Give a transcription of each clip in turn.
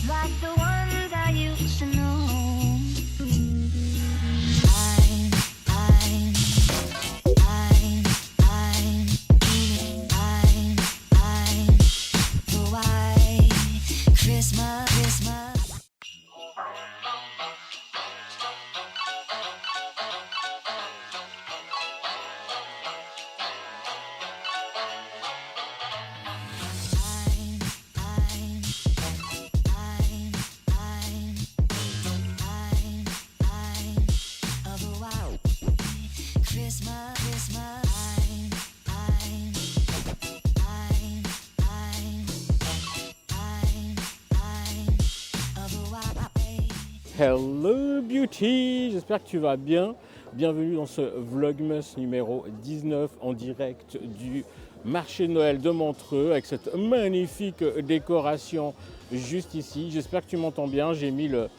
like the ones I used to know. I'm, I'm, I'm, I'm, I'm the white Christmas. Hello Beauty, j'espère que tu vas bien. Bienvenue dans ce Vlogmas numéro 19 en direct du marché de Noël de Montreux avec cette magnifique décoration juste ici. J'espère que tu m'entends bien, j'ai mis le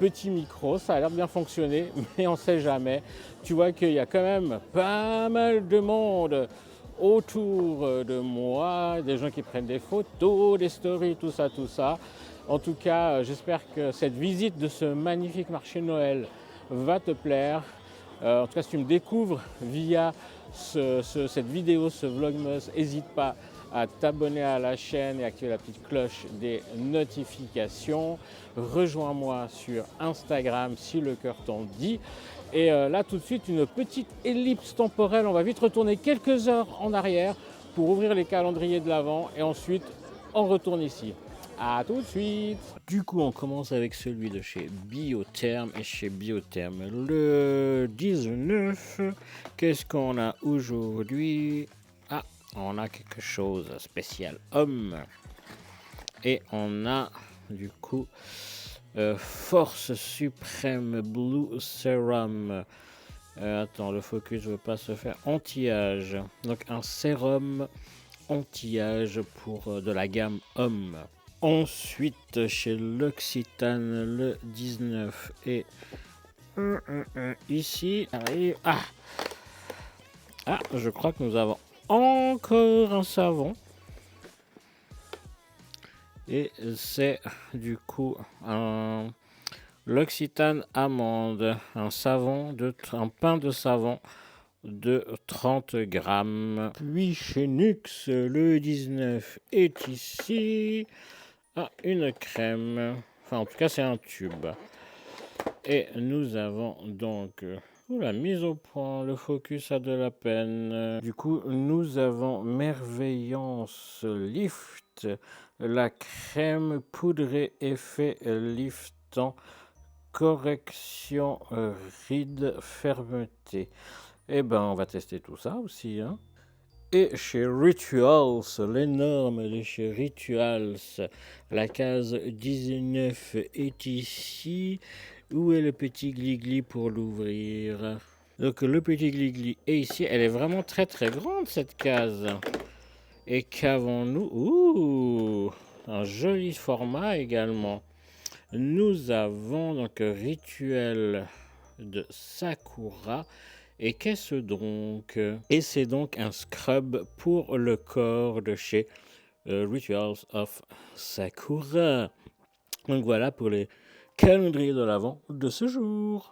petit micro, ça a l'air de bien fonctionner, mais on ne sait jamais. Tu vois qu'il y a quand même pas mal de monde autour de moi, des gens qui prennent des photos, des stories, tout ça, tout ça. En tout cas, j'espère que cette visite de ce magnifique marché de Noël va te plaire. En tout cas, si tu me découvres via cette vidéo, ce vlogmas, n'hésite pas à t'abonner à la chaîne et activer la petite cloche des notifications. Rejoins-moi sur Instagram si le cœur t'en dit. Et là, tout de suite, une petite ellipse temporelle. On va vite retourner quelques heures en arrière pour ouvrir les calendriers de l'Avent et ensuite on retourne ici. A tout de suite. Du coup, on commence avec celui de chez Biotherm. Et chez Biotherm, le 19, qu'est-ce qu'on a aujourd'hui? Ah, on a quelque chose de spécial homme. Et on a, du coup, Force Suprême Blue Serum. Attends, le focus ne veut pas se faire. Anti-âge. Donc, un sérum anti-âge pour de la gamme homme. Ensuite, chez L'Occitane, le 19 et ici arrive. Je crois que nous avons encore un savon. Et c'est du coup un L'Occitane amande, un pain de savon de 30 grammes. Puis chez Nux, le 19 est ici. Une crème, enfin en tout cas c'est un tube. Et nous avons donc la mise au point, le focus a de la peine. Du coup nous avons Merveillance Lift, la crème poudrée effet liftant, correction rides fermeté. Et ben on va tester tout ça aussi, hein. Et chez Rituals, l'énorme de chez Rituals, la case 19 est ici. Où est le petit gligli pour l'ouvrir? Donc le petit gligli est ici. Elle est vraiment très très grande cette case. Et qu'avons-nous? Un joli format également. Nous avons donc Rituel de Sakura. Et qu'est-ce donc? Et c'est donc un scrub pour le corps de chez Rituals of Sakura. Donc voilà pour les calendriers de l'Avent de ce jour.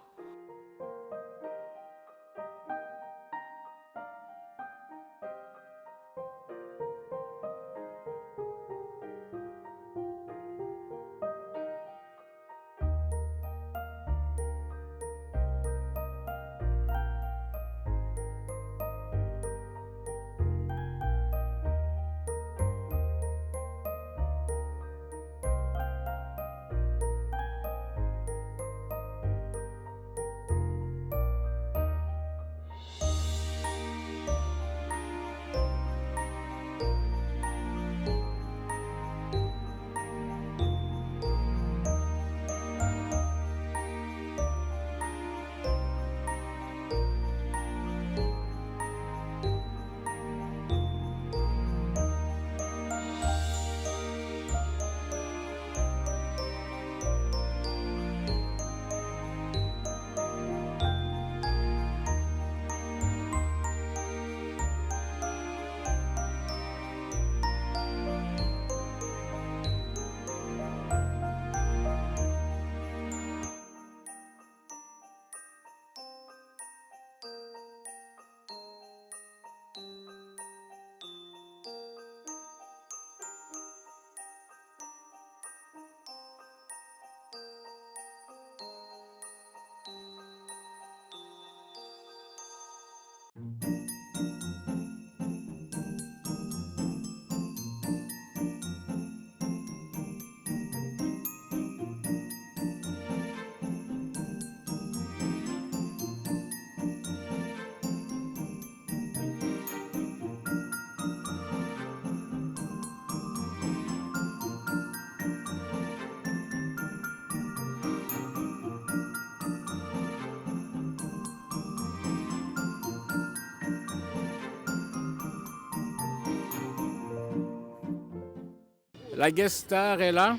La guest star est là.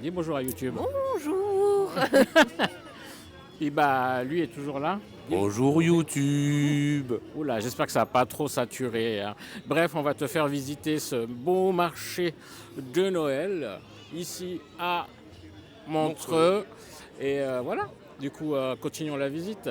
Dis bonjour à YouTube. Bonjour. Et bah, lui est toujours là. Bonjour YouTube. Oula, j'espère que ça n'a pas trop saturé, hein. Bref, on va te faire visiter ce beau marché de Noël, ici à Montreux. Et voilà, du coup, continuons la visite.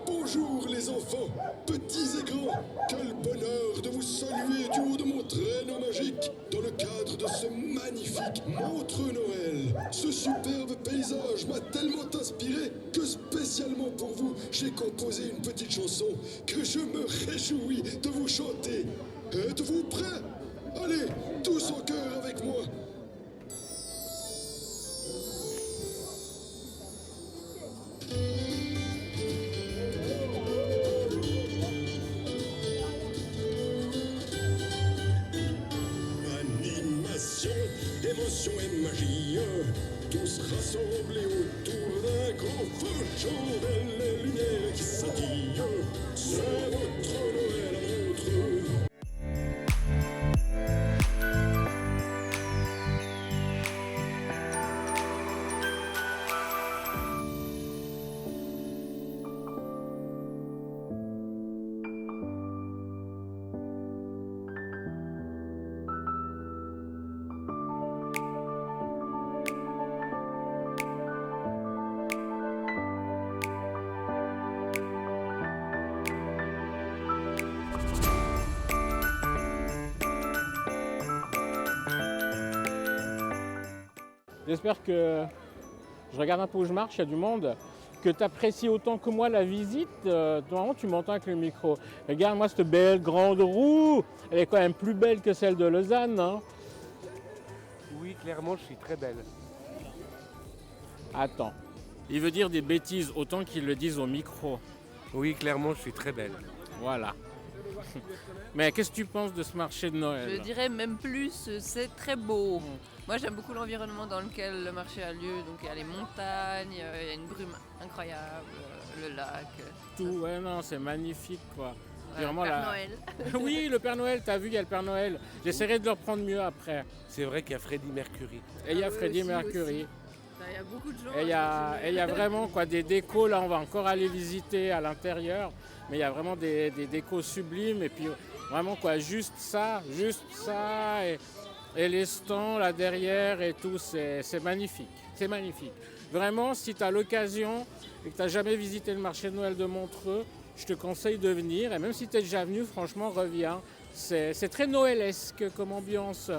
Bonjour les enfants, petits et grands, quel bonheur de vous saluer du haut de mon traîneau magique dans le cadre de ce magnifique Montreux Noël. Ce superbe paysage m'a tellement inspiré que spécialement pour vous, j'ai composé une petite chanson que je me réjouis de vous chanter. Êtes-vous prêts? Allez, tous en chœur avec moi. Animation, émotion et magie, tous rassemblés autour d'un grand feu, chandelle et lumière qui scintillent. C'est votre Noël à Montreux. J'espère que je regarde un peu où je marche, il y a du monde, que tu apprécies autant que moi la visite. Normalement, tu m'entends avec le micro. Regarde-moi cette belle grande roue. Elle est quand même plus belle que celle de Lausanne, hein. Oui, clairement, je suis très belle. Attends. Il veut dire des bêtises autant qu'ils le disent au micro. Oui, clairement, je suis très belle. Voilà. Mais qu'est-ce que tu penses de ce marché de Noël? Je dirais même plus, c'est très beau. Moi j'aime beaucoup l'environnement dans lequel le marché a lieu. Donc il y a les montagnes, il y a une brume incroyable, le lac. Tout, ouais, non, c'est magnifique, quoi. C'est vraiment Père la- Noël. Oui, le Père Noël, t'as vu, il y a le Père Noël. J'essaierai de le reprendre mieux après. C'est vrai qu'il y a Freddie Mercury. Et il y a Ah oui, Freddie aussi, Mercury. aussi. Il y a beaucoup de gens. Et il y a vraiment quoi, des décos, là on va encore aller visiter à l'intérieur, mais il y a vraiment des décos sublimes et puis vraiment quoi, juste ça, et Et les stands là derrière et tout, c'est magnifique. C'est magnifique. Vraiment, si tu as l'occasion et que tu n'as jamais visité le marché de Noël de Montreux, je te conseille de venir. Et même si tu es déjà venu, franchement, reviens. C'est très noëlesque comme ambiance.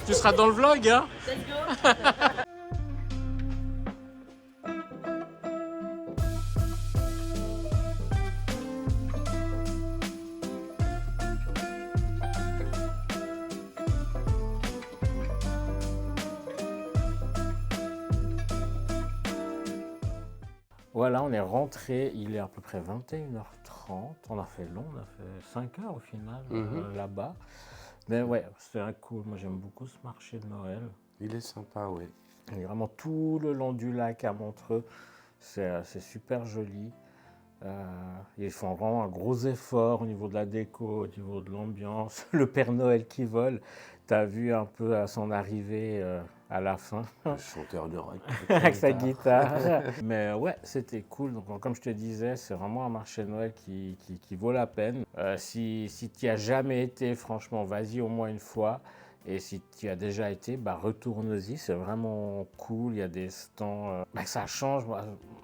Tu seras dans le vlog, hein? Voilà, on est rentré, il est à peu près 21h30. On a fait long, on a fait 5 heures au final là-bas. Mais ouais, c'est un cool. Moi j'aime beaucoup ce marché de Noël. Il est sympa, ouais. Il est vraiment tout le long du lac à Montreux. C'est super joli. Ils font vraiment un gros effort au niveau de la déco, au niveau de l'ambiance. Le Père Noël qui vole, t'as vu un peu à son arrivée à la fin. Le chanteur de rock. Avec sa guitare. Mais ouais, c'était cool. Donc, comme je te disais, c'est vraiment un marché de Noël qui vaut la peine. Si tu n'y as jamais été, franchement, vas-y au moins une fois. Et si tu as déjà été, bah, retourne-y. C'est vraiment cool. Il y a des stands. Ça change.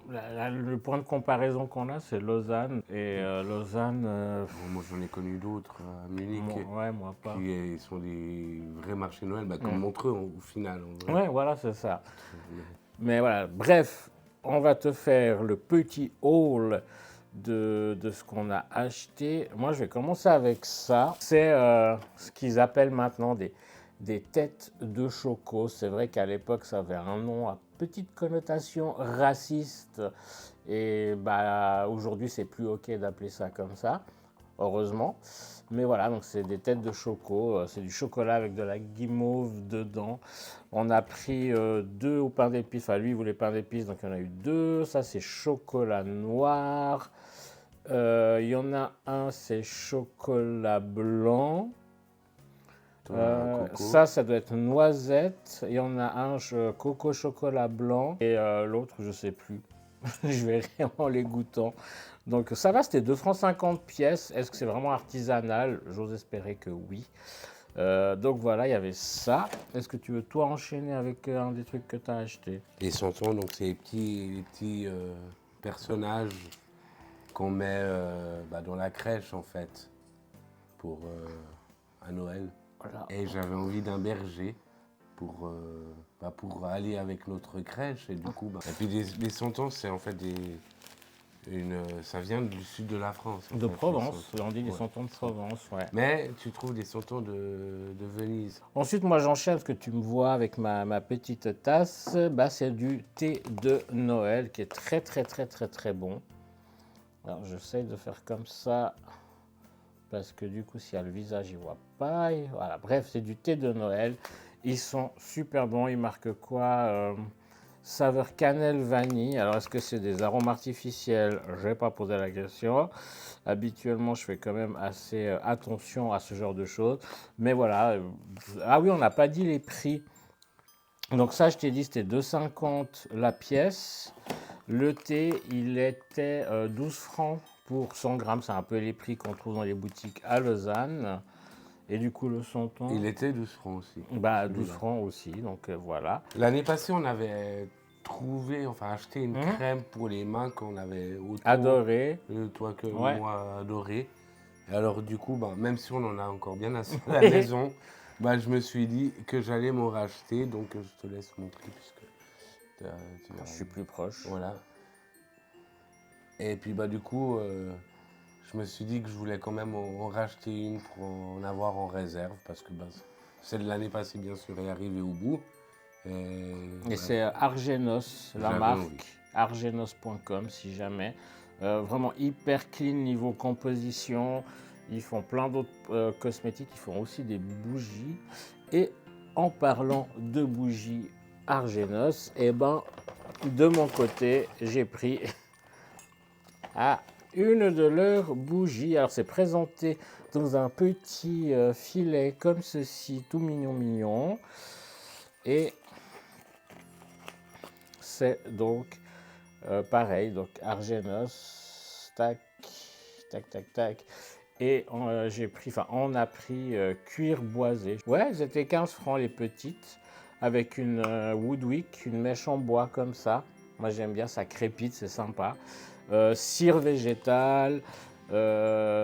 Le point de comparaison qu'on a, c'est Lausanne. Et Lausanne. Bon, moi, j'en ai connu d'autres à Munich. Moi pas. Qui sont des vrais marchés Noël, comme Montreux au final. En vrai. Ouais, voilà, c'est ça. Mais voilà, bref, on va te faire le petit haul de ce qu'on a acheté. Moi, je vais commencer avec ça. C'est ce qu'ils appellent maintenant des têtes de choco. C'est vrai qu'à l'époque, ça avait un nom à petite connotation raciste. Et bah, aujourd'hui, c'est plus OK d'appeler ça comme ça, heureusement. Mais voilà, donc c'est des têtes de choco. C'est du chocolat avec de la guimauve dedans. On a pris 2 au pain d'épices. Enfin, lui, il voulait pain d'épices, donc il y en a eu 2. Ça, c'est chocolat noir. Il y en a un, c'est chocolat blanc. Coco. Ça doit être noisette. Il y en a un, coco chocolat blanc. Et l'autre, je sais plus. Je verrai en les goûtant. Donc ça va, c'était 2,50 francs pièce. Est-ce que c'est vraiment artisanal? J'ose espérer que oui. Donc voilà, il y avait ça. Est-ce que tu veux toi enchaîner avec un des trucs que tu as acheté? Les santons, donc c'est les petits personnages qu'on met dans la crèche en fait pour à Noël. Voilà. Et j'avais envie d'un berger pour aller avec notre crèche et du coup. Et puis les santons, c'est en fait ça vient du sud de la France. De fait, Provence, les on dit des Ouais. santons de Provence, ouais. Mais tu trouves des santons de Venise. Ensuite, moi j'enchaîne parce que tu me vois avec ma petite tasse. Bah, c'est du thé de Noël qui est très très très très très bon. Alors j'essaye de faire comme ça parce que du coup, s'il y a le visage, il ne voit pas. Et voilà, bref, c'est du thé de Noël. Ils sont super bons. Ils marquent quoi? Saveur cannelle vanille. Alors, est-ce que c'est des arômes artificiels? Je n'ai pas posé la question. Habituellement, je fais quand même assez attention à ce genre de choses. Mais voilà. Ah oui, on n'a pas dit les prix. Donc ça, je t'ai dit, c'était 2,50 la pièce. Le thé, il était 12 francs pour 100 grammes. C'est un peu les prix qu'on trouve dans les boutiques à Lausanne. Et du coup, le santon, Il était 12 francs aussi. bah, 12 francs aussi. Donc voilà. L'année passée, on avait acheté une crème pour les mains qu'on avait Adoré. toi que Ouais. moi adoré. Et alors du coup, même si on en a encore bien assez à la maison, je me suis dit que j'allais m'en racheter. Donc je te laisse montrer puisque Je suis plus proche. Voilà. Et puis du coup, je me suis dit que je voulais quand même en racheter une pour en avoir en réserve parce que celle de l'année passée, bien sûr, est arrivée au bout. Et c'est Argenos, la J'avais marque, envie. argenos.com si jamais. Vraiment hyper clean niveau composition. Ils font plein d'autres cosmétiques, ils font aussi des bougies. Et en parlant de bougies Argenos, de mon côté, j'ai pris une de leurs bougies. Alors c'est présenté dans un petit filet comme ceci, tout mignon mignon. Et c'est donc pareil, donc Argenos, tac, tac, tac, tac. Et on a pris cuir boisé. Ouais, c'était 15 francs les petites, avec une Woodwick, une mèche en bois comme ça. Moi j'aime bien, ça crépite, c'est sympa. Cire végétale,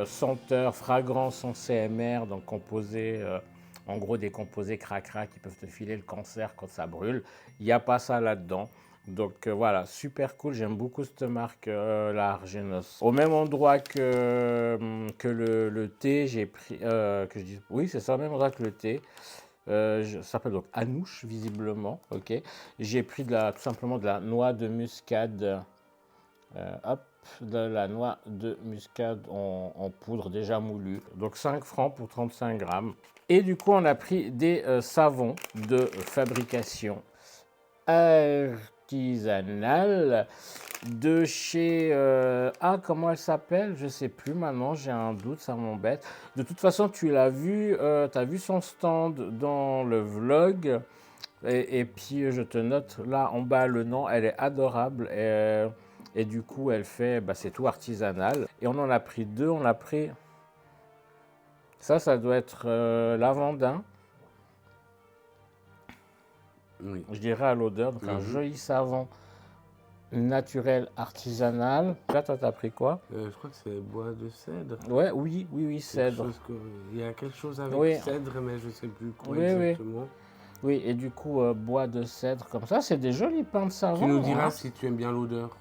senteur, fragrance en CMR, donc composé en gros des composés cracra qui peuvent te filer le cancer quand ça brûle. Il n'y a pas ça là-dedans. Donc voilà, super cool, j'aime beaucoup cette marque, la Argenos. Au même endroit que le thé, j'ai pris, oui c'est ça, au même endroit que le thé, ça s'appelle donc Anouche visiblement, ok. J'ai pris tout simplement de la noix de muscade, hop, de la noix de muscade en poudre déjà moulue, donc 5 francs pour 35 grammes. Et du coup on a pris des savons de fabrication artisanale de chez comment elle s'appelle, je sais plus maintenant, j'ai un doute, ça m'embête. De toute façon tu l'as vu, tu as vu son stand dans le vlog, et puis je te note là en bas le nom, elle est adorable, et du coup elle fait, c'est tout artisanal, et on en a pris 2, on a pris ça doit être lavandin. Oui. Je dirais à l'odeur, donc un joli savon naturel artisanal. Là, toi, t'as pris quoi? Je crois que c'est bois de cèdre. Ouais, oui, cèdre. Il y a quelque chose avec Oui. cèdre, mais je ne sais plus quoi Oui, exactement. Oui, et du coup, bois de cèdre comme ça, c'est des jolis pains de savon. Tu nous diras hein. si tu aimes bien l'odeur.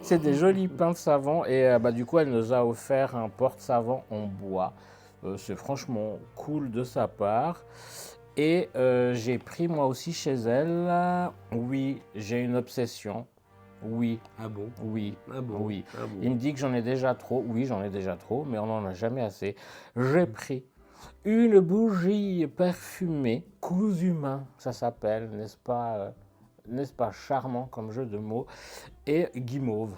C'est des jolis pains de savon, et du coup, elle nous a offert un porte-savon en bois. C'est franchement cool de sa part. Et j'ai pris moi aussi chez elle, oui, j'ai une obsession, oui, Ah bon? oui, Ah bon? oui. Ah bon? Il me dit que j'en ai déjà trop, oui, j'en ai déjà trop, mais on n'en a jamais assez. J'ai pris une bougie parfumée, cousu main, ça s'appelle, n'est-ce pas charmant comme jeu de mots, et guimauve.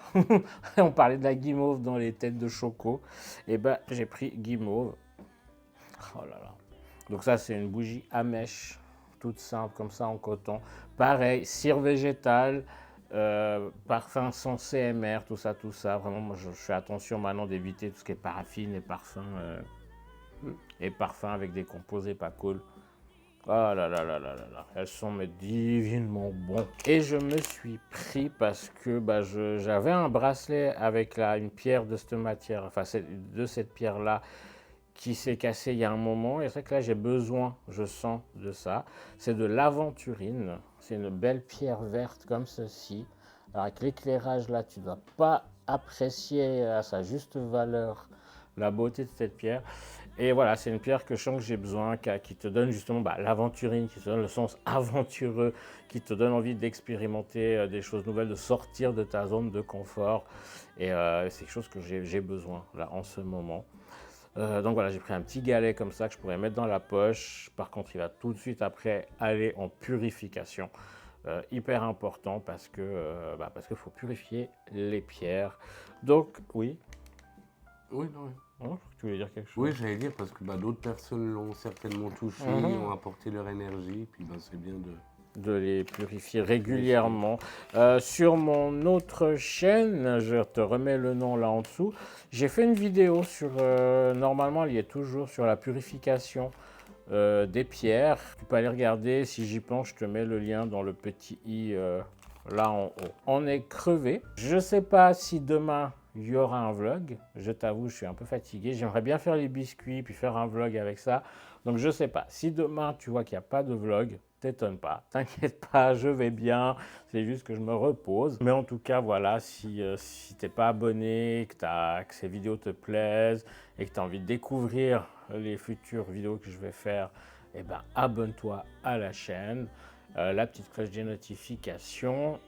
On parlait de la guimauve dans les têtes de choco, et j'ai pris guimauve. Oh là là. Donc ça, c'est une bougie à mèche, toute simple, comme ça, en coton. Pareil, cire végétale, parfum sans CMR, tout ça. Vraiment, moi, je fais attention maintenant d'éviter tout ce qui est paraffine et parfum avec des composés pas cool. Oh là là là là là là, elles sont mais divinement bonnes. Et je me suis pris parce que j'avais un bracelet avec une pierre de cette matière, enfin de cette pierre-là, qui s'est cassé il y a un moment, et c'est vrai que là j'ai besoin, je sens de ça. C'est de l'aventurine, c'est une belle pierre verte comme ceci. Alors avec l'éclairage là, tu ne dois pas apprécier à sa juste valeur la beauté de cette pierre. Et voilà, c'est une pierre que je sens que j'ai besoin, qui te donne justement l'aventurine, qui te donne le sens aventureux, qui te donne envie d'expérimenter des choses nouvelles, de sortir de ta zone de confort. Et c'est quelque chose que j'ai besoin là en ce moment. Donc voilà, j'ai pris un petit galet comme ça que je pourrais mettre dans la poche. Par contre, il va tout de suite après aller en purification. Hyper important parce qu'il faut purifier les pierres. Donc, oui. Oui, non, oui. Oh, tu voulais dire quelque chose? Oui, j'allais dire parce que d'autres personnes l'ont certainement touché, ont apporté leur énergie, puis c'est bien de les purifier régulièrement. Sur mon autre chaîne, je te remets le nom là en dessous, j'ai fait une vidéo sur, normalement elle y est toujours, sur la purification des pierres. Tu peux aller regarder, si j'y pense, je te mets le lien dans le petit i là en haut. On est crevé. Je ne sais pas si demain il y aura un vlog. Je t'avoue, je suis un peu fatigué. J'aimerais bien faire les biscuits puis faire un vlog avec ça. Donc je ne sais pas. Si demain tu vois qu'il n'y a pas de vlog, t'étonne pas, t'inquiète pas, je vais bien, c'est juste que je me repose. Mais en tout cas, voilà, si t'es pas abonné, que ces vidéos te plaisent et que tu as envie de découvrir les futures vidéos que je vais faire, abonne-toi à la chaîne, la petite cloche des notifications.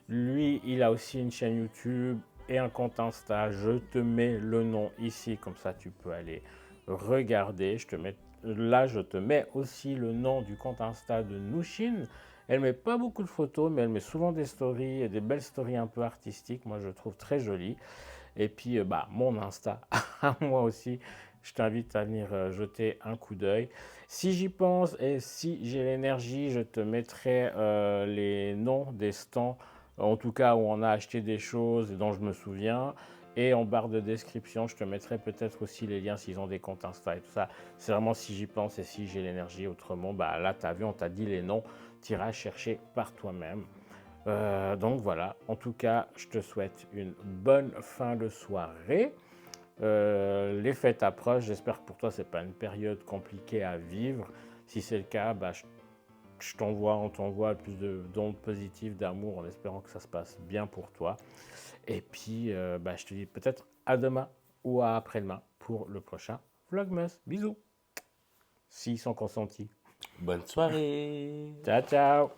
Lui, il a aussi une chaîne YouTube et un compte Insta, je te mets le nom ici, comme ça tu peux aller regarder. Là, je te mets aussi le nom du compte Insta de Nouchine. Elle met pas beaucoup de photos, mais elle met souvent des stories, et des belles stories un peu artistiques. Moi, je trouve très jolies. Et puis, mon Insta, moi aussi, je t'invite à venir jeter un coup d'œil. Si j'y pense et si j'ai l'énergie, je te mettrai les noms des stands, en tout cas où on a acheté des choses dont je me souviens. Et en barre de description, je te mettrai peut-être aussi les liens s'ils ont des comptes Insta et tout ça. C'est vraiment si j'y pense et si j'ai l'énergie. Autrement, là, tu as vu, on t'a dit les noms. Tu iras chercher par toi-même. Donc voilà, en tout cas, je te souhaite une bonne fin de soirée. Les fêtes approchent. J'espère que pour toi, ce n'est pas une période compliquée à vivre. Si c'est le cas, on t'envoie plus d'ondes positives, d'amour, en espérant que ça se passe bien pour toi. Et puis, je te dis peut-être à demain ou à après-demain pour le prochain Vlogmas. Bisous. S'ils sont consentis. Bonne soirée. Ciao, ciao.